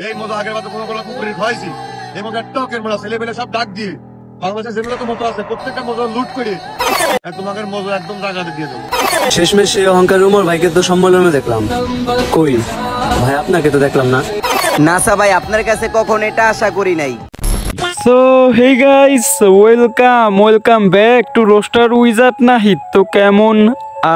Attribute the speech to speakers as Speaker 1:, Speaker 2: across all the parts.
Speaker 1: এই মজা আগের বার কোনো কোনো পুকুরে খাইছি এই মজা টকের মজা ছেলেবেলে সব ডাক দিয়ে বাংলাদেশের যেগুলো তো মতো আছে প্রত্যেকটা মজা লুট করে তোমাদের মজা একদম জায়গাতে দিয়ে দেবো।
Speaker 2: শেষমেশ সেই অহংকার উমর ভাইকে তো সম্মেলনে দেখলাম, কই ভাই আপনাকে তো দেখলাম না।
Speaker 3: নাসা ভাই আপনার কাছে কখন এটা আশা করি নাই।
Speaker 4: So hey guys, welcome back to Roaster Wizard Nahid। তো কেমন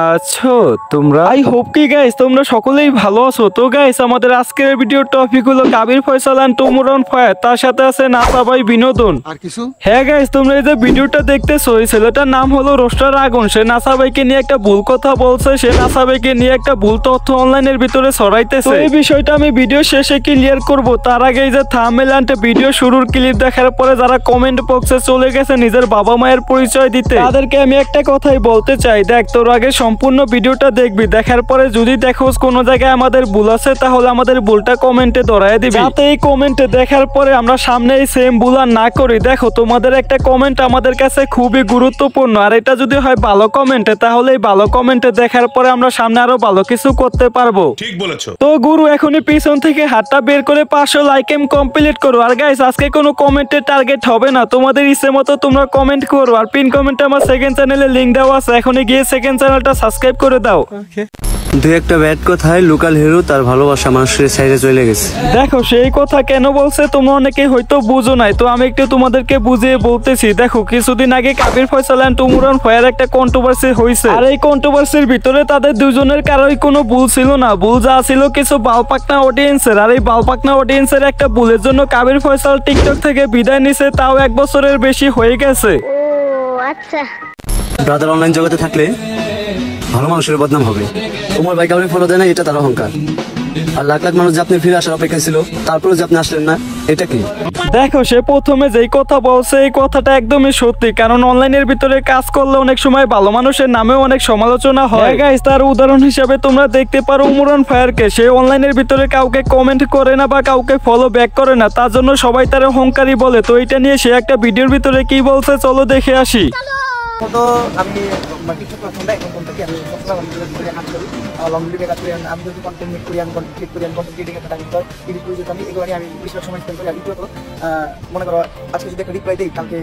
Speaker 4: আছো তোমরা? আই হোপ কি গাইস তোমরা সকলেই ভালো আছো। তো গাইস আমাদের আজকের ভিডিওর টপিক হলো কাবির ফয়সাল এন্ড তুমুরন ফায়ার, তার সাথে আছে নাসা ভাই বিনোদন আর কিছু। হ্যাঁ গাইস তোমরা এই যে ভিডিওটা দেখতেছো এই ছেলেটার নাম হলো রোস্টার আগুন। সে নাসা ভাইকে নিয়ে একটা ভুল কথা বলছে, সে নাসা ভাইকে নিয়ে একটা ভুল তথ্য অনলাইনের ভিতরে ছড়াইতেছে। এই বিষয়টা আমি ভিডিও শেষে ক্লিয়ার করব। তার আগে এই যে থাম্বনেল এন্ড ভিডিও শুরুর ক্লিপ দেখার পরে যারা কমেন্ট বক্সে চলে গেছে নিজের বাবা মায়ের পরিচয় দিতে, তাদেরকে আমি একটা কথাই বলতে চাই, দেখ তোর আগে সম্পূর্ণ ভিডিওটা দেখবি, দেখার পরে যদি দেখোস কোনো জায়গায় আমাদের ভুল আছে তাহলে আমাদের ভুলটা কমেন্টে ধরায় দিবি, যাতে এই কমেন্টে দেখার পরে আমরা সামনে এই সেম ভুল আর না করি। দেখো তোমাদের একটা কমেন্ট আমাদের কাছে খুবই গুরুত্বপূর্ণ, আর এটা যদি হয় ভালো কমেন্টে তাহলে এই ভালো কমেন্টে দেখার পরে আমরা সামনে আরো ভালো কিছু করতে পারবো।
Speaker 5: ঠিক বলেছো।
Speaker 4: তো গুরু এখনই পিছন থেকে হাতটা বের করে 500 লাইক কমপ্লিট করো। আর গাইস আজকে কোনো কমেন্টের টার্গেট হবে না, তোমাদের ইচ্ছে মতো তোমরা কমেন্ট করো। আর পিন কমেন্টে আমার সেকেন্ড চ্যানেলে লিংক দেওয়া আছে, এখনই গিয়ে সেকেন্ড চ্যানেলটা সাবস্ক্রাইব করে দাও।
Speaker 2: দুই একটা ব্যাড কথায় লোকাল হিরো তার ভালোবাসা মানুষের সাইডে চলে গেছে।
Speaker 4: দেখো সেই কথা কেন বলছে তোমরা অনেকে হয়তো বুঝো নাই, তো আমি একটু তোমাদেরকে বুঝিয়ে বলতেছি। দেখো কিছুদিন আগে কাবির ফয়সাল এন্ড তুমুরন ফায়ার একটা কন্ট্রোভার্সি হয়েছে, আর এই কন্ট্রোভার্সির ভিতরে তাদের দুজনের কারোই কোনো ভুল ছিল না। ভুল যা ছিল কিছু বালপাকনা অডিয়েন্সের, আর এই বালপাকনা অডিয়েন্সের একটা ভুলের জন্য কাবির ফয়সাল টিকটক থেকে বিদায় নিছে, তাও 1 বছরের বেশি হয়ে গেছে।
Speaker 6: আচ্ছা
Speaker 2: ব্রাদার অনলাইন জগতে থাকলে ভালো মানুষের বদনাম হবে। তোমার ভাই কাউকে ফলো দেয় না, এটা তার অহংকার। আর লাখ লাখ মানুষ যে আপনি ফিরে আসার অপেক্ষা ছিল, তারপরে যে আপনি আসলেন না, এটা কি?
Speaker 4: দেখো সে প্রথমে যেই কথা বলছে এই কথাটা একদমই সত্যি, কারণ অনলাইনের ভিতরে কাজ করলে অনেক সময় ভালো মানুষের নামেও অনেক সমালোচনা হয়। গাইস তার উদাহরণ হিসেবে তোমরা দেখতে পারো উমরান ফায়ারকে, সে অনলাইনের ভিতরে কাউকে কমেন্ট করে না বা কাউকে ফলো ব্যাক করে না, তার জন্য সবাই তার অহংকারী বলে। তো এটা নিয়ে সে একটা ভিডিওর ভিতরে কি বলছে চলো দেখে আসি।
Speaker 3: তো আমি কিছু প্রথম এখন কোন থেকে আমি সবসময় কাজ করি, লং ভিডিও কাজ করি, আমি যদি কন্টেন্ট মেক করি, আমি কন্টেন্ট ক্লিক করি, আমি কন্টেন্ট ক্রিয়েটিং একটা টাইম করি, এডিট করি, আমি এগুলো আমি বেশিরভাগ সময় স্পেন্ড করি। আর ইউটিউবে মনে করো আজকে যদি একটা রিপ্লাই দিই, কালকে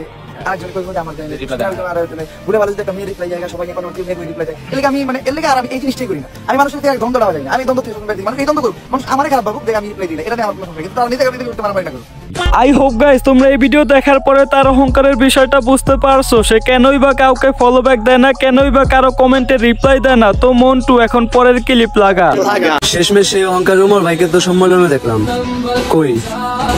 Speaker 3: আরেকজন কই বলতে আমার ভুলে ভালো যদি একটা মেয়ে রিপ্লাই যায়, সবাই কোনো কেউ রিপ্লাই দেয়, এর আমি মানে এর লেগে আর আমি এই জিনিসটাই করি না। আমি মানুষের সাথে দ্বন্দ্ব দেওয়া যায় না, আমি দ্বন্দ্ব দিই, মানে এই দ্বন্দ্ব করবো মানুষ আমার খারাপ ভাবুক যে আমি রিপ্লাই দিই, এটা নিয়ে আমার কোনো সমস্যা, কিন্তু তারা নিজে করতে মারামারি না করবো।
Speaker 4: আই হোপ গাইস তোমরা এই ভিডিও দেখার পরে তার অহংকারের বিষয়টা বুঝতে পারছো, সে কেনই বা কাউকে ফলো ব্যাক দেয় না, কেনই বা কারো কমেন্টে রিপ্লাই দেয় না। তো মন্টু এখন পরের ক্লিপ লাগা।
Speaker 2: শেষমেশ সেই অহংকার উমর ভাইকে তো সম্মেলনে দেখলাম, কই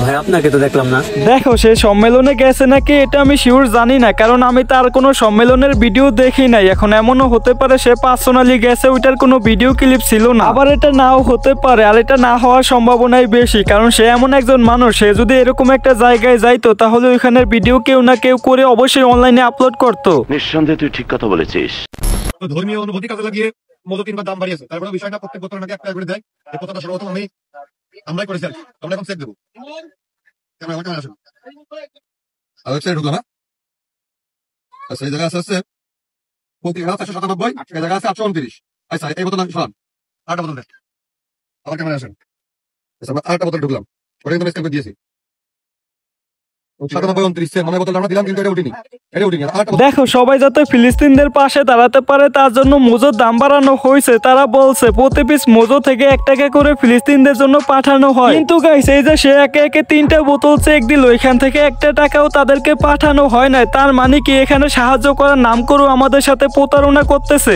Speaker 2: ভাই আপনাকে তো দেখলাম না।
Speaker 4: দেখো সে সম্মেলনে গেছে নাকি এটা আমি শিওর জানি না, কারণ আমি তার কোনো সম্মেলনের ভিডিও দেখি নাই। এখন এমনও হতে পারে সে পার্সোনালি গেছে, ওইটার কোনো ভিডিও ক্লিপ ছিল না, আবার এটা নাও হতে পারে। আর এটা না হওয়ার সম্ভাবনাই বেশি, কারণ সে এমন একজন মানুষ, সে যদি এরকম একটা জায়গায় যাইতো তাহলে ওইখানের ভিডিও কেউ না কেউ করে অবশ্যই অনলাইনে আপলোড করতো।
Speaker 5: নিঃসন্দেহে তুই ঠিক কথা বলেছিস।
Speaker 1: ধর্মীয় অনুভূতি কাজে লাগিয়ে মজা কিংবা দাম বাড়িয়েছে, তারপরে বিষয়টা প্রত্যেক বছর নাকি একটা করে দেয়। এই কথাটা সর্বপ্রথম আমরাই করেছি। আমরা এখন চেক দেবো ঢুকলাম। আচ্ছা এই জায়গায় আছে প্রতি 497, এই জায়গায় আছে 829। আচ্ছা এই বোতল সরান, আরেকটা বোতল দেন, আবার ক্যামেরা আসেন। আচ্ছা আরেকটা বোতল ঢুকলাম, ওটা কিন্তু স্ক্যান করে দিয়েছি।
Speaker 4: দেখো সবাই যাতে ফিলিস্তিনদের পাশে দাঁড়াতে পারে তার জন্য মোজোর দাম বাড়ানো হয়েছে। তারা বলছে প্রতি পিস মোজো থেকে 1 টাকা করে ফিলিস্তিনদের জন্য পাঠানো হয়, কিন্তু গাইস এই যে সে একে একে 3টা বোতল চেক দিল, এখান থেকে 1 টাকাও তাদেরকে পাঠানো হয় নাই। তার মানে কি এখানে সাহায্য করার নাম করেও আমাদের সাথে প্রতারণা করতেছে।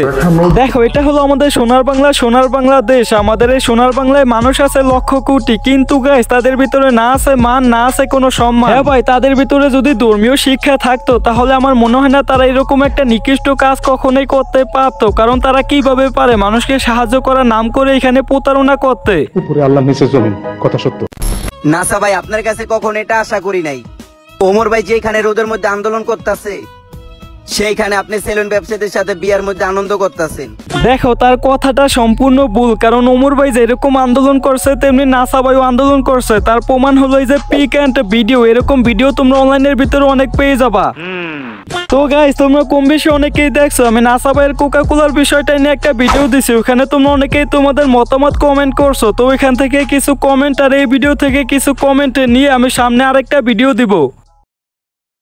Speaker 4: দেখো এটা হলো আমাদের সোনার বাংলা, সোনার বাংলাদেশ। আমাদের এই সোনার বাংলায় মানুষ আছে লক্ষ কোটি, কিন্তু গাইস তাদের ভিতরে না আছে মান, না আছে কোনো সম্মান। হ্যাঁ ভাই তাদের ভিতরে যদি ধর্মীয় শিক্ষা থাকতো তাহলে আমার মনে হয় না তারা এরকম একটা নিকৃষ্ট কাজ কখনোই করতে পারতো, কারণ তারা কিভাবে পারে মানুষকে সাহায্য করার নাম করে এখানে প্রতারণা করতে।
Speaker 7: উপরে আল্লাহ নিচে জমিন, কথা সত্য।
Speaker 3: নাসা ভাই আপনার কাছে কখন এটা আশা করি নাই। ওমর ভাই যেখানে রোদের মধ্যে আন্দোলন করতেছে সেইখানে আপনি সেলুন ব্যবসায়ীদের সাথে বিয়ার মধ্যে আনন্দ করতেছেন।
Speaker 4: দেখো তার কথাটা সম্পূর্ণ ভুল, কারণ ওমর ভাই যেরকম আন্দোলন করছে তেমনি নাসা ভাইও আন্দোলন করছে। তার প্রমাণ হলো এই যে পিক এন্ড ভিডিও, এরকম ভিডিও তোমরা অনলাইনের ভিতরে অনেক পেয়ে যাবা। তো গাইস তোমরা কম বেশি অনেকেই দেখছো আমি নাসা ভাইয়ের কোকা কোলার বিষয়টা নিয়ে একটা ভিডিও দিছি, ওখানে তোমরা অনেকেই তোমাদের মতামত কমেন্ট করছো। তো ওইখান থেকে কিছু কমেন্ট আর এই ভিডিও থেকে কিছু কমেন্ট নিয়ে আমি সামনে আরেকটা ভিডিও দিব।